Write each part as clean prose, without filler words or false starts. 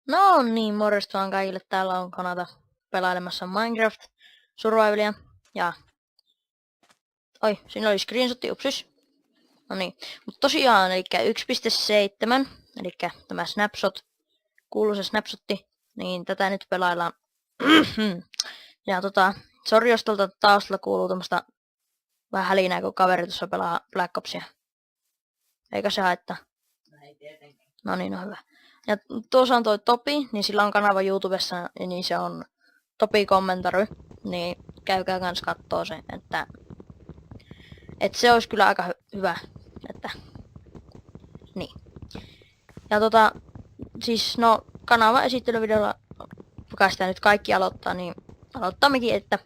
No niin, morjesta vaan kaikille. Täällä on Kanada pelailemassa Minecraft Survivalia. Ja... Oi, siinä oli screenshotti, upsis. No niin, mutta tosiaan, eli 1.7, eli tämä snapshot, kuuluisa snapshotti, niin tätä nyt pelaillaan. Ja sori jos tuolta taustalla kuuluu tämmöstä vähän hälinää, kun kaveri tuossa pelaa Black Opsia. Eikä se haittaa. No niin, no hyvä. Ja tuossa on toi Topi, niin sillä on kanava YouTubessa, niin se on Topi Kommentary, niin käykää kans kattoo se, että se olisi kyllä aika hyvä, että niin. Ja siis no kanava esittelyvideolla, joka sitä nyt kaikki aloittaa, niin aloittammekin, että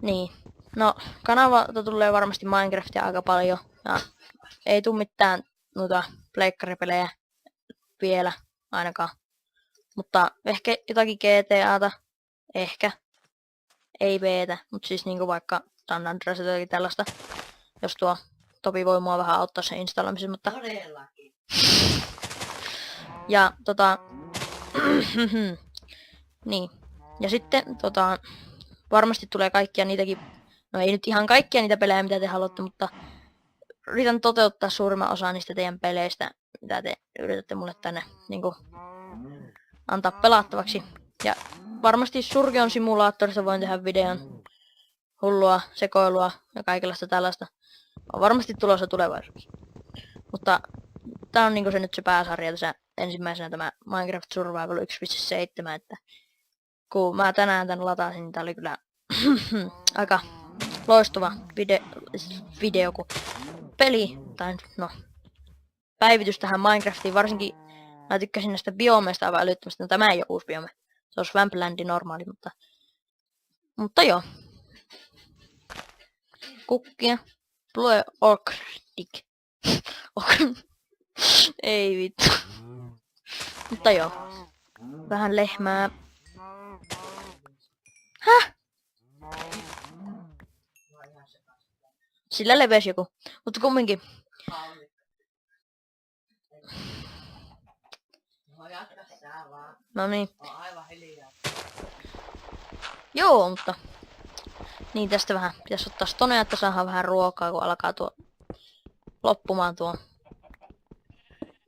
niin. No kanavalta tulee varmasti Minecraftia aika paljon, ja ei tuu mitään noita pleikkaripelejä vielä ainakaan. Mutta ehkä jotakin GTAta, ehkä. Ei B:tä, mutta siis niinku vaikka San Andreas tai tällaista. Jos tuo Topi voi mua vähän auttaa sen installaamisessa, mutta... Todellakin. Ja niin. Ja sitten varmasti tulee kaikkia niitäkin... No ei nyt ihan kaikkia niitä pelejä, mitä te haluatte, mutta... Yritän toteuttaa suurimman osa niistä teidän peleistä, mitä te yritätte mulle tänne niinku antaa pelattavaksi. Ja varmasti Surgeon simulaattorista voin tehdä videon, hullua, sekoilua ja kaikenlaista tällaista. On varmasti tulossa tulevaisuudessa. Mutta tää on niinku se nyt se pääsarja tässä ensimmäisenä tämä Minecraft Survival 1.7, että kun mä tänään tän latasin, niin tää oli kyllä aika loistava video kun peli, tai no päivitys tähän Minecraftiin, varsinkin mä tykkäsin näistä biomeista aivan älyttömästi. No tämä ei ole uusi biome. Se on Swampland normaali, mutta joo. Kukkia. Blue Arctic. Ei vittu. Mutta joo. Vähän lehmää. Häh? Sillä levesi joku. Mutta kumminkin. No niin. Joo, mutta... Niin tästä vähän pitäisi ottaa stonea, että saadaan vähän ruokaa, kun alkaa tuo... loppumaan tuo...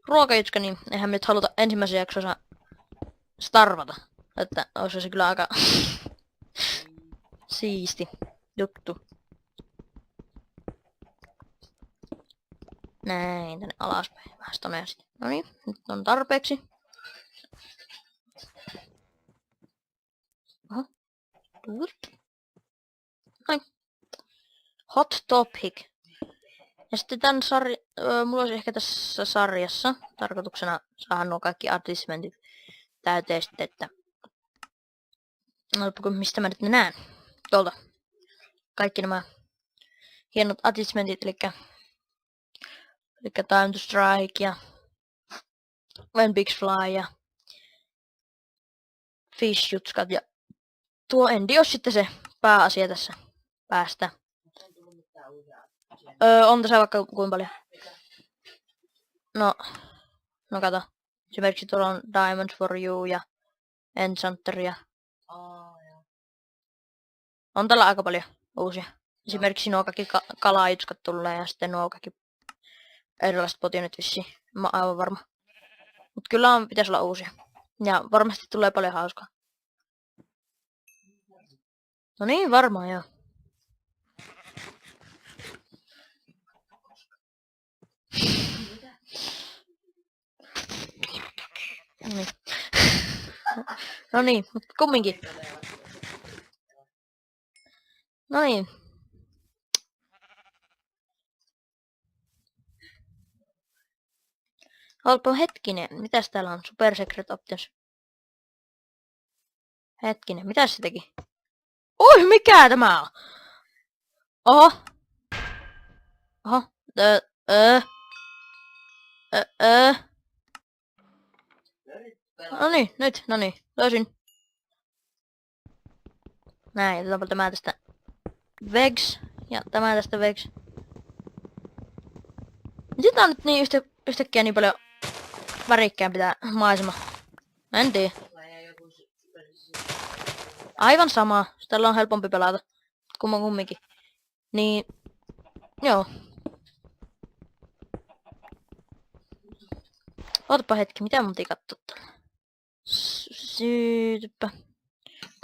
ruokajytskä, niin eihän me nyt haluta ensimmäisen jaksossa... starvata. Että olisi se kyllä aika... siisti juttu. Näin, tänne alaspäin. Vähän stonea sitten. No niin, nyt on tarpeeksi. Oho. Noin. Hot topic. Ja sitten tän mulla olisi ehkä tässä sarjassa tarkoituksena saada nuo kaikki advertisementit täyteen sitten, että... mistä mä nyt ne näen? Tuolta. Kaikki nämä hienot advertisementit, eli Time to Strike ja When Pigs Fly ja Fish Jutskat ja tuo Endi olisi sitten se pääasia tässä päästä. On tässä vaikka kuinka paljon. No kato. Esimerkiksi tuolla on Diamonds for You ja Enchanter ja... On tällä aika paljon uusia. Esimerkiksi nuo kaikki kalajutskat tulee ja sitten nuo kaikki erilaiset potionit vissiin. Mä oon aivan varma. Mut kyllä pitäisi olla uusia. Ja varmasti tulee paljon hauskaa. No niin, varmaan joo. No niin, mutta kumminkin. No niin. Olpa hetkinen, mitäs täällä on? Super Secret Options. Hetkinen, mitäs se teki? Oi, mikä tämä on? Oho. Oho. Noniin, nyt, noniin, löysin. Näin, otetaanpa tämä tästä Vegs ja tämä tästä Vegs. Sitä on nyt niin yhtäkkiä niin paljon värikkäämpi tää maisema. En tiedä. Aivan sama. Tällä on helpompi pelata. Kumminkin. Niin. Joo. Ootapa hetki, mitä mun piti katsoa tällä? Syytypä.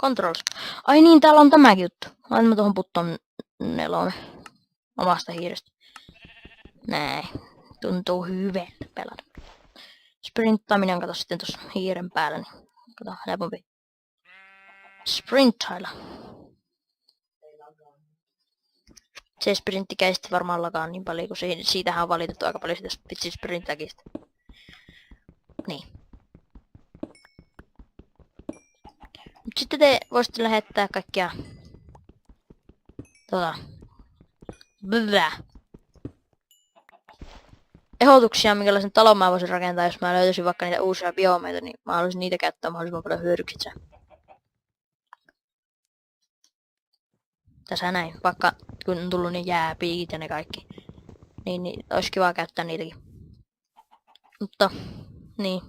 Controls. Ai niin, täällä on tämäkin juttu. Laitan mä tuohon putton 4 omasta hiirestä. Näin. Tuntuu hyvältä pelata. Sprinttaaminen, kato sitten tuossa hiiren päällä, niin kato, helpompi. Sprinttailla. Se sprinttikä ei sitten varmaan lakaa niin paljon, kun siitähän on valitettu aika paljon sitä vitsi sprinttäkistä. Niin. Mut sitten te voisitte lähettää kaikkia ehdotuksia, minkälaisen talon mä voisin rakentaa, jos mä löytäisin vaikka niitä uusia biomeita, niin mä haluaisin niitä käyttää mahdollisimman paljon hyödyksi. Tässä näin, vaikka kun on tullut niin jääpiikit ja ne kaikki, niin olisi kiva käyttää niitäkin. Mutta, niin.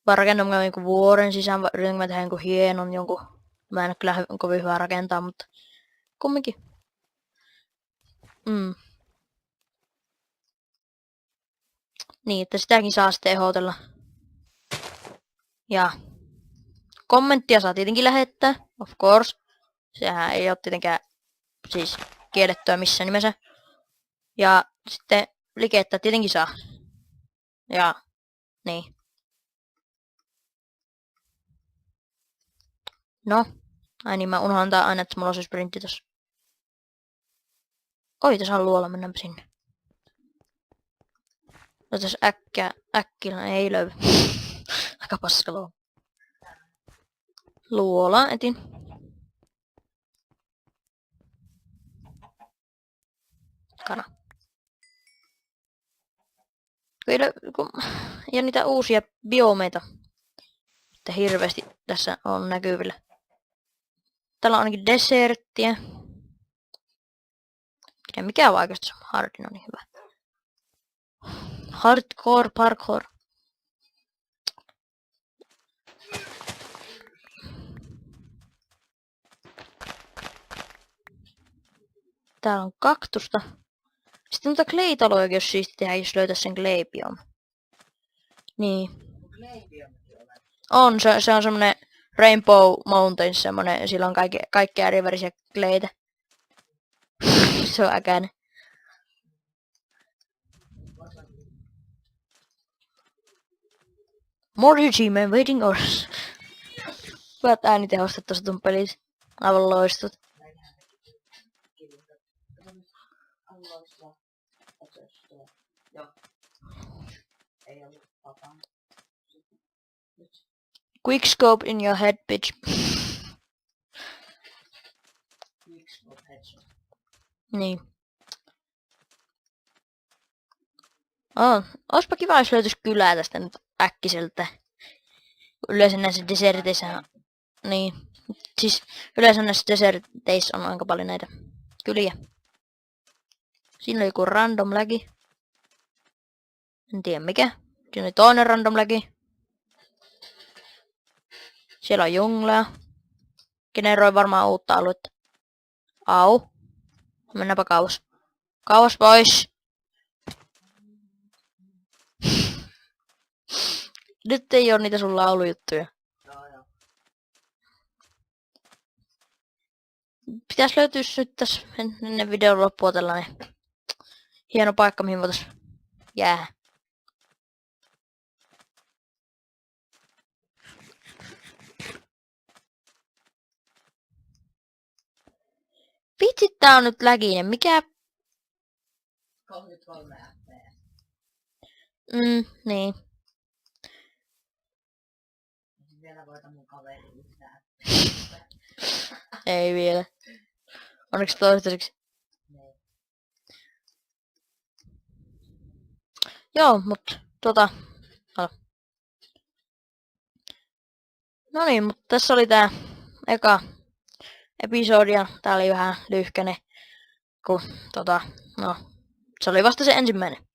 Vaan rakennanko mä jonkun vuoren sisään, vai yritänkö mä tehdä jonkun hienon jonkun. Mä en ole kyllä kovin hyvä rakentaa, mutta kumminkin. Niin, että sitäkin saa sitten ehdotella. Ja kommenttia saa tietenkin lähettää, of course. Sehän ei ole tietenkään siis kiellettyä missään nimessä. Ja sitten likettä tietenkin saa. Ja niin. No, ai niin mä unohdan aina, että mulla on se sprintti tossa. Oi, tässä on luola, mennäänpä sinne. No tässä äkkillä ei löydy. Aika paska luola. Luola etin. Kana. Ja niitä uusia biomeita. Että hirveästi tässä on näkyvillä. Täällä on ainakin deserttiä. Mikä vaikeus on? Hardin on niin hyvä. Hardcore parkour. Täällä on kaktusta. Sitten noita clay-taloja, jos siisti tehdä, jos löytäisi sen clay-biom. Niin. On, se on semmonen Rainbow Mountains, semmonen, sillä on kaikkea eri värisiä claytä. Se on äkäinen. More achievement waiting orders. Hyvät äänitehostot tossa tuon pelissä. Aivan loistut. Quickscope in your head, bitch. Niin. Oispa kiva, jos löytyis kylää tästä nyt äkkiseltä. Yleensä näissä deserteissa. Niin. Siis yleensä näissä deserteissa on aika paljon näitä kyliä. Siinä oli joku random lagi. En tiedä mikä. Siinä oli toinen random lagi. Siellä on junglea. Generoi varmaan uutta aluetta. Au. Mennäänpä kauas. Kauas pois. Nyt ei oo niitä sun laulujuttuja. Pitäis löytyä nyt tässä ennen videon loppua tällainen hieno paikka, mihin voitais jäädä. Vitsit, tää on nyt läginen. Mikä? 33 fps. Niin. Vielä voita mun kaveri yhtään. Ei vielä. Onneksi toistaiseksi. Joo, mut no niin, mutta tässä oli tää eka episodia. Tää oli vähän lyhkäne, kun no, se oli vasta se ensimmäinen.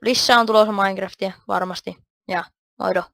Lisää on tulossa Minecraftia, varmasti. Ja moido.